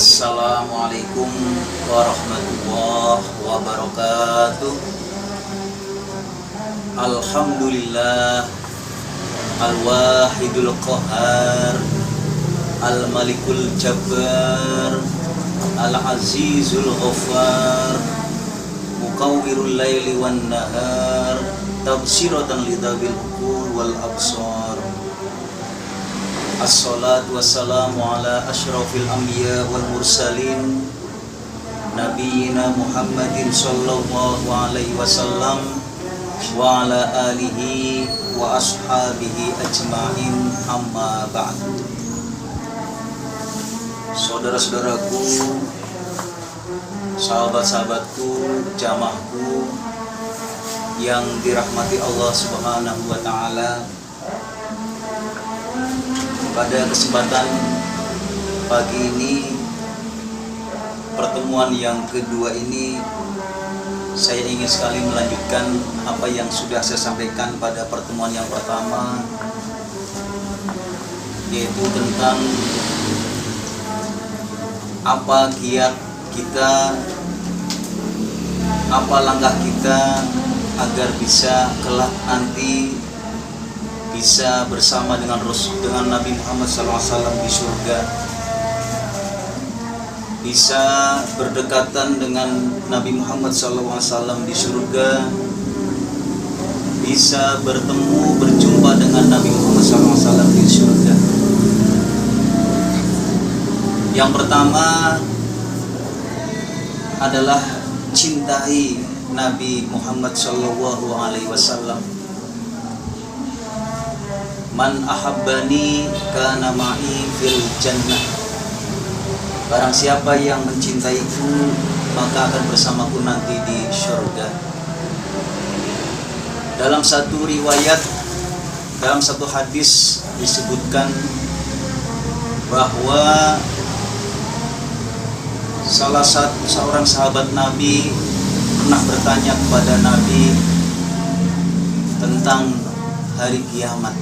Assalamualaikum warahmatullahi wabarakatuh. Alhamdulillah Al-Wahidul Qahar Al-Malikul Jabbar Al-Azizul Ghaffar Muqawwirul Laili wan Nahar Tabsiratan lidhabil uqul wal absar. Assalatu wassalamu ala asyrafil anbiya wal mursalin Nabiyina Muhammadin sallallahu alaihi wasallam wa ala alihi wa ashabihi ajma'in, amma ba'du. Saudara-saudaraku, sahabat-sahabatku, jamaahku yang dirahmati Allah Subhanahu wa ta'ala, pada kesempatan pagi ini, pertemuan yang kedua ini, saya ingin sekali melanjutkan apa yang sudah saya sampaikan pada pertemuan yang pertama, yaitu tentang apa kiat kita, apa langkah kita agar bisa kelak nanti bisa bersama dengan Nabi Muhammad SAW di surga, bisa berdekatan dengan Nabi Muhammad SAW di surga, bisa bertemu, berjumpa dengan Nabi Muhammad SAW di surga. Yang pertama adalah cintai Nabi Muhammad SAW. Man ahabbani kana ma'i fil jannah. Barang siapa yang mencintaiku, maka akan bersamaku nanti di surga. Dalam satu riwayat, dalam satu hadis disebutkan bahwa seorang sahabat Nabi pernah bertanya kepada Nabi tentang hari kiamat.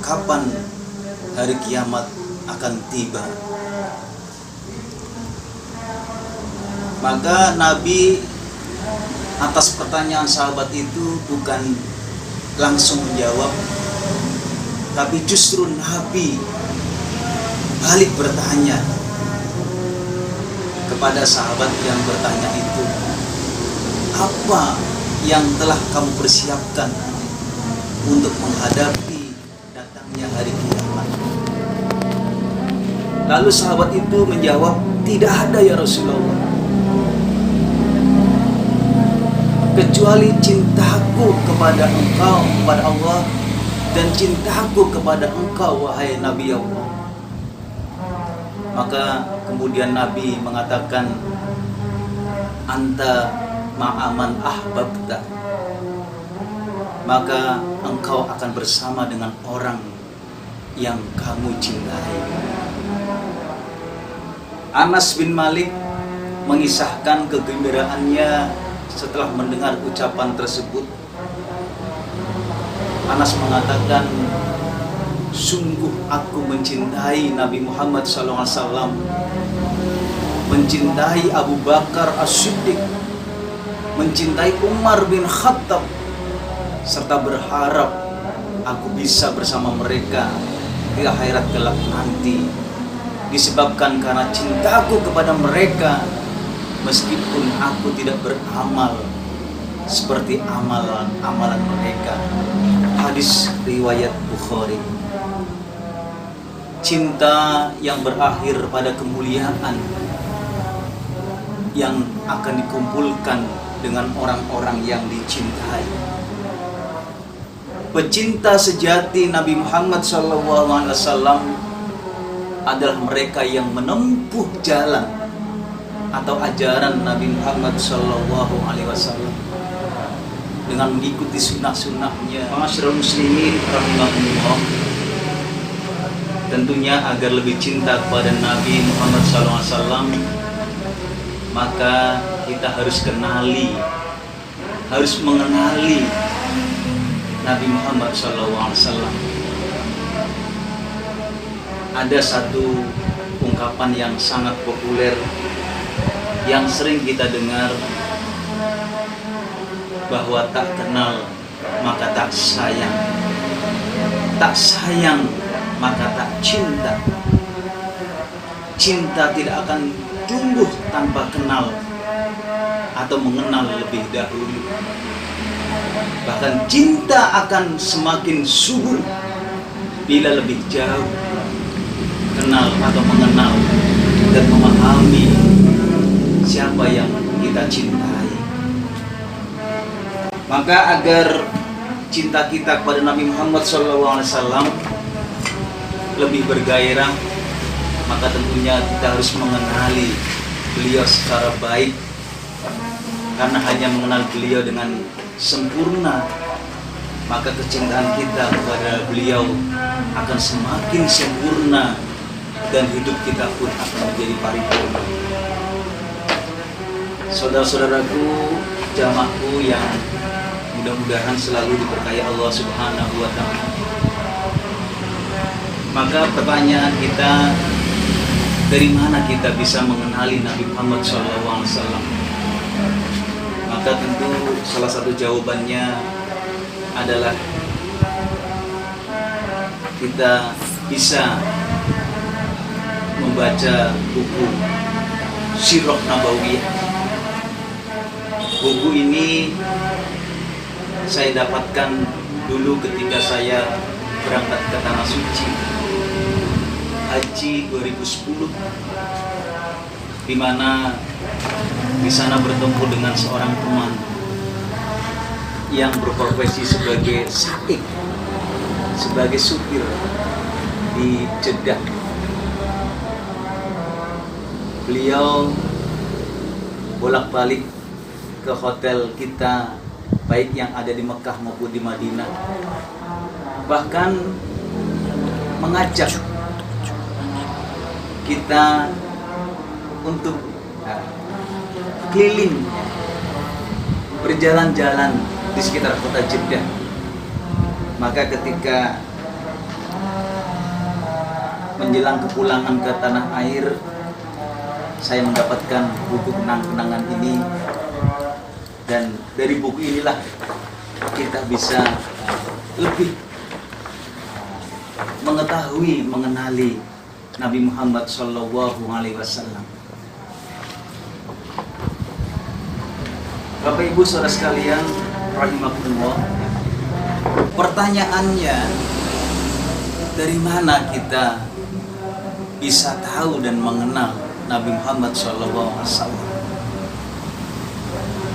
Kapan hari kiamat akan tiba? Maka Nabi atas pertanyaan sahabat itu bukan langsung menjawab, tapi justru Nabi balik bertanya kepada sahabat yang bertanya itu, apa yang telah kamu persiapkan untuk menghadapi datangnya hari kiamat? Lalu sahabat itu menjawab, tidak ada ya Rasulullah, kecuali cintaku kepada engkau, kepada Allah, dan cintaku kepada engkau, wahai Nabi Allah. Maka kemudian Nabi mengatakan, anta ma'aman ahbabta, maka engkau akan bersama dengan orang yang kamu cintai. Anas bin Malik mengisahkan kegembiraannya setelah mendengar ucapan tersebut. Anas mengatakan, sungguh aku mencintai Nabi Muhammad SAW, mencintai Abu Bakar As-Siddiq, mencintai Umar bin Khattab, serta berharap aku bisa bersama mereka di akhirat kelak nanti, disebabkan karena cintaku kepada mereka, meskipun aku tidak beramal seperti amalan mereka. Hadis riwayat Bukhari. Cinta yang berakhir pada kemuliaan yang akan dikumpulkan dengan orang-orang yang dicintai. Pecinta sejati Nabi Muhammad SAW adalah mereka yang menempuh jalan atau ajaran Nabi Muhammad SAW dengan mengikuti sunnah-sunnahnya. Ma'asyiral muslimin rahimahumullah, tentunya agar lebih cinta kepada Nabi Muhammad SAW, maka kita harus mengenali Nabi Muhammad SAW. Ada satu ungkapan yang sangat populer yang sering kita dengar, bahwa tak kenal maka tak sayang, tak sayang maka tak cinta. Cinta tidak akan tumbuh tanpa kenal atau mengenal lebih dahulu. Bahkan cinta akan semakin subur bila lebih jauh kenal atau mengenal dan memahami siapa yang kita cintai. Maka agar cinta kita kepada Nabi Muhammad SAW lebih bergairah, maka tentunya kita harus mengenali beliau secara baik. Karena hanya mengenal beliau dengan sempurna, maka kecintaan kita kepada beliau akan semakin sempurna dan hidup kita pun akan menjadi paripurna. Saudara-saudaraku, jamaahku yang mudah-mudahan selalu diberkahi Allah Subhanahu wa Ta'ala. Maka pertanyaan kita, dari mana kita bisa mengenali Nabi Muhammad SAW? Maka tentu salah satu jawabannya adalah kita bisa membaca buku Sirah Nabawiyah. Buku ini saya dapatkan dulu ketika saya berangkat ke Tanah Suci Haji 2010, di mana di sana bertemu dengan seorang teman yang berprofesi sebagai saik, sebagai supir di Jeddah. Beliau bolak-balik ke hotel kita, baik yang ada di Mekah maupun di Madinah, bahkan mengajak kita untuk keliling, berjalan-jalan di sekitar kota Jeddah. Maka ketika menjelang kepulangan ke tanah air, saya mendapatkan buku kenang-kenangan ini. Dan dari buku inilah kita bisa lebih mengetahui, mengenali Nabi Muhammad SAW. Bapak Ibu saudara sekalian, rahimakumullah. Pertanyaannya, dari mana kita bisa tahu dan mengenal Nabi Muhammad SAW?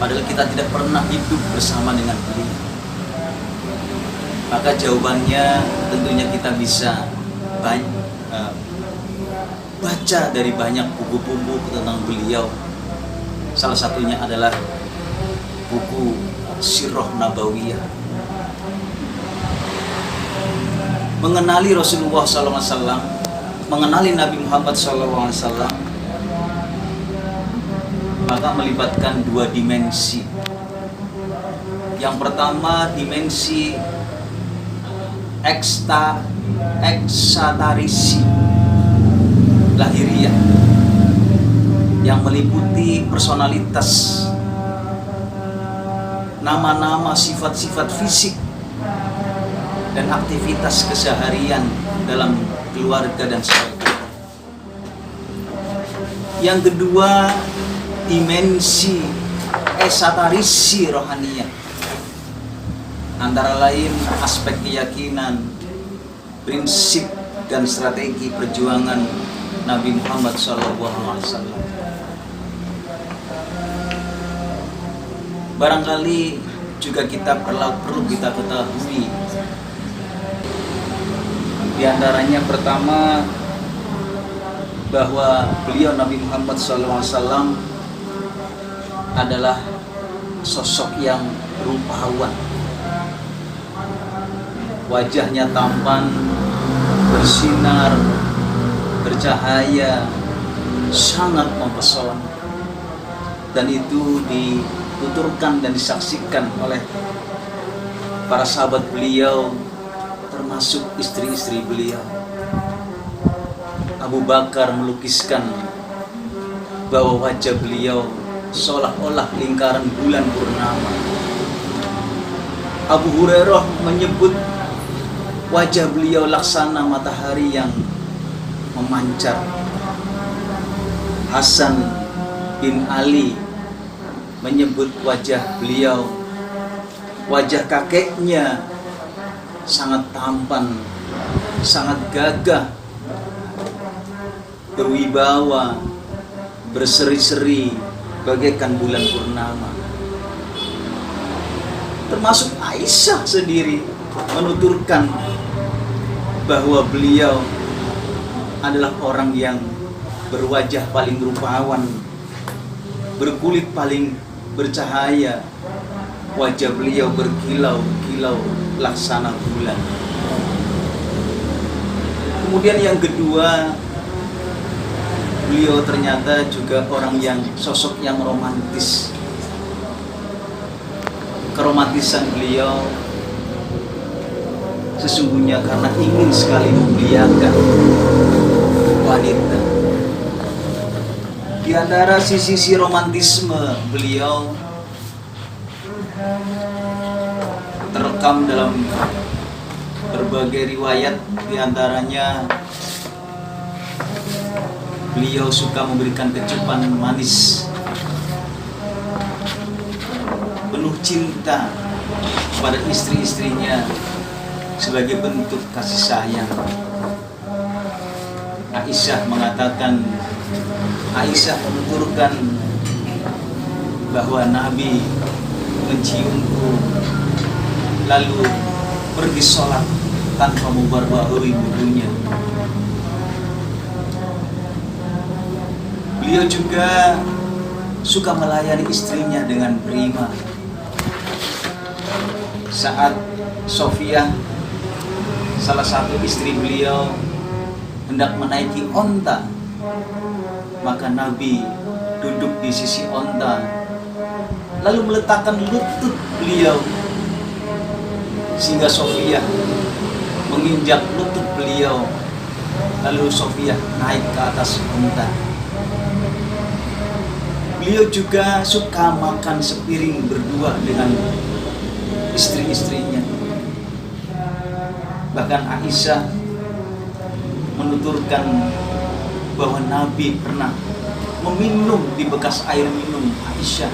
Padahal kita tidak pernah hidup bersama dengan beliau. Maka jawabannya tentunya kita bisa baca dari banyak buku-buku tentang beliau. Salah satunya adalah buku Sirah Nabawiyah. Mengenali Rasulullah SAW, mengenali Nabi Muhammad SAW, maka melibatkan dua dimensi. Yang pertama, dimensi eksatarisi lahiriah, yang meliputi personalitas, nama-nama, sifat-sifat fisik, dan aktivitas keseharian dalam keluarga dan sebagainya. Yang kedua, dimensi esatarisi rohaniyah, antara lain aspek keyakinan, prinsip dan strategi perjuangan Nabi Muhammad SAW. Barangkali juga kita perlu kita ketahui, di antaranya pertama, bahwa beliau Nabi Muhammad SAW adalah sosok yang rupawan. Wajahnya tampan, bersinar, bercahaya, sangat mempesona. Dan itu dituturkan dan disaksikan oleh para sahabat beliau, termasuk istri-istri beliau. Abu Bakar melukiskan bahwa wajah beliau seolah-olah lingkaran bulan purnama. Abu Hurairah menyebut wajah beliau laksana matahari yang memancar. Hasan bin Ali menyebut wajah beliau, wajah kakeknya sangat tampan, sangat gagah, berwibawa, berseri-seri bagaikan bulan purnama. Termasuk Aisyah sendiri menuturkan bahwa beliau adalah orang yang berwajah paling rupawan, berkulit paling bercahaya, wajah beliau berkilau-kilau laksana bulan. Kemudian yang kedua, beliau ternyata juga orang yang sosok yang romantis. Keromantisan beliau sesungguhnya karena ingin sekali memuliakan wanita. Di antara sisi romantisme beliau terekam dalam berbagai riwayat, di antaranya beliau suka memberikan kecupan manis, penuh cinta pada istri-istrinya sebagai bentuk kasih sayang. Aisyah mengatakan, Aisyah menuturkan bahwa Nabi menciumku lalu pergi sholat tanpa memperbaharui wudunya. Beliau juga suka melayani istrinya dengan prima. Saat Sofiyah, salah satu istri beliau, hendak menaiki onta, maka Nabi duduk di sisi onta lalu meletakkan lutut beliau sehingga Sofiyah menginjak lutut beliau, lalu Sofiyah naik ke atas onta. Beliau juga suka makan sepiring berdua dengan istri-istrinya. Bahkan Aisyah menuturkan bahwa Nabi pernah meminum di bekas air minum Aisyah.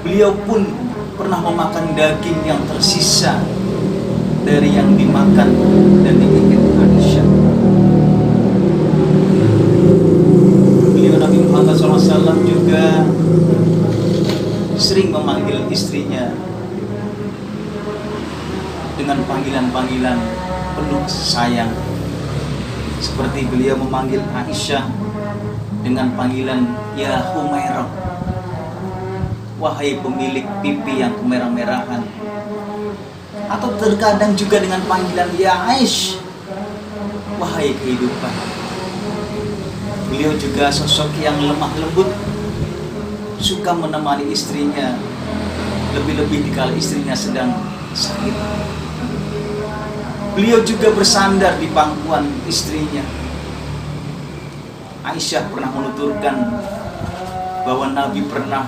Beliau pun pernah memakan daging yang tersisa dari yang dimakan dan diingat Aisyah. Beliau Nabi Muhammad SAW juga sering memanggil istrinya dengan panggilan-panggilan penuh sayang, seperti beliau memanggil Aisyah dengan panggilan ya Humairah, wahai pemilik pipi yang kemerah-merahan, atau terkadang juga dengan panggilan ya Aish, wahai kehidupan. Beliau juga sosok yang lemah lembut, suka menemani istrinya, lebih-lebih dikala istrinya sedang sakit. Beliau juga bersandar di pangkuan istrinya. Aisyah pernah menuturkan bahwa Nabi pernah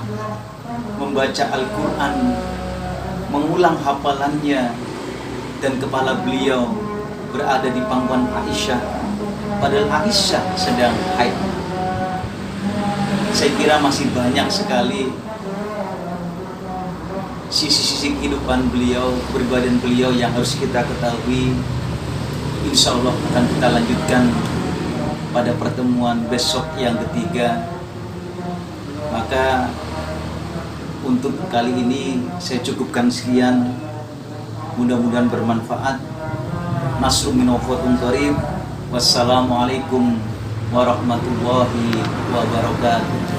membaca Al-Quran, mengulang hafalannya, dan kepala beliau berada di pangkuan Aisyah, padahal Aisyah sedang haid. Saya kira masih banyak sekali sisi-sisi kehidupan beliau, kepribadian beliau yang harus kita ketahui. Insya Allah akan kita lanjutkan pada pertemuan besok yang ketiga. Maka untuk kali ini saya cukupkan sekian. Mudah-mudahan bermanfaat. Nasrun min wafatun qarib. Wassalamualaikum warahmatullahi wabarakatuh.